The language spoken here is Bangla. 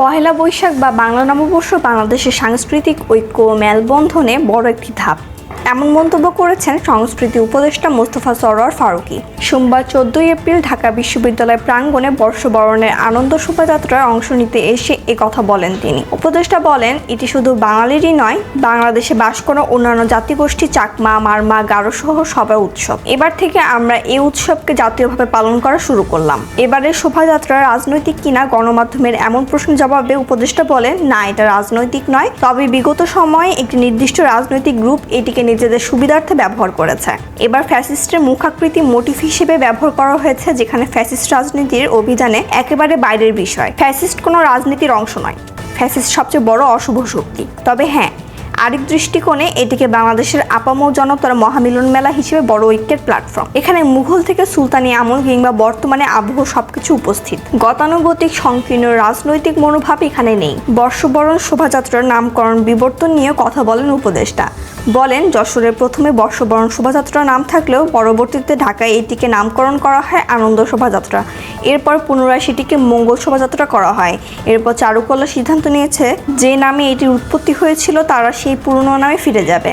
পহেলা বৈশাখ বা বাংলা নববর্ষ বাংলাদেশের সাংস্কৃতিক ঐক্য ও মেলবন্ধনে বড় একটি ধাপ, এমন মন্তব্য করেছেন সংস্কৃতি উপদেষ্টা মোস্তফা সরোয়ার ফারুকী। সোমবার 14 এপ্রিল ঢাকা বিশ্ববিদ্যালয় প্রাঙ্গণে বর্ষবরণের আনন্দ শোভাযাত্রায় অংশ নিতে এসে কথা বলেন তিনি। উপদেষ্টা বলেন, এটি শুধু বাঙালিরই নয়, বাংলাদেশে বাস করা অন্যান্য জাতিগোষ্ঠী চাকমা, মারমা, গারো সহ সবার উৎসব। এবার থেকে আমরা এই উৎসবকে জাতীয়ভাবে পালন করা শুরু করলাম। এবারের শোভাযাত্রা রাজনৈতিক কিনা গণমাধ্যমের এমন প্রশ্নের জবাবে উপদেষ্টা বলেন, না, এটা রাজনৈতিক নয়, তবে বিগত সময়ে একটি নির্দিষ্ট রাজনৈতিক গ্রুপ এটিকে নিজেদের সুবিধার্থে ব্যবহার করেছে। এবার ফ্যাসিস্টের মুখাকৃতি মোটিভ হিসেবে ব্যবহার করা হয়েছে, যেখানে ফ্যাসিস্ট রাজনীতির অভিযানে একেবারে বাইরের বিষয়। ফ্যাসিস্ট কোনো রাজনীতির অংশ নয়, ফ্যাসিস্ট সবচেয়ে বড় অশুভ শক্তি। তবে হ্যাঁ, আরেক দৃষ্টিকোণে এটিকে বাংলাদেশের আপামর জনতার মহামিলন মেলা হিসেবে বড় ঐক্যের প্ল্যাটফর্ম। এখানে মুঘল থেকে সুলতানি আমল কিংবা বর্তমানে আবহ সবকিছু উপস্থিত। গতানুগতিক সংকীর্ণ রাজনৈতিক মনোভাব এখানে নেই। বর্ষবরণ শোভাযাত্রার নামকরণ বিবর্তন নিয়ে কথা বলেন উপদেষ্টা। বলেন, যশোরের প্রথমে বর্ষবরণ শোভাযাত্রার নাম থাকলেও পরবর্তীতে ঢাকায় এটিকে নামকরণ করা হয় আনন্দ শোভাযাত্রা। এরপর পুনরায় সেটিকে মঙ্গল শোভাযাত্রা করা হয়। এরপর চারুকলা সিদ্ধান্ত নিয়েছে, যে নামে এটির উৎপত্তি হয়েছিল তারা সেই পুরনো নামে ফিরে যাবে।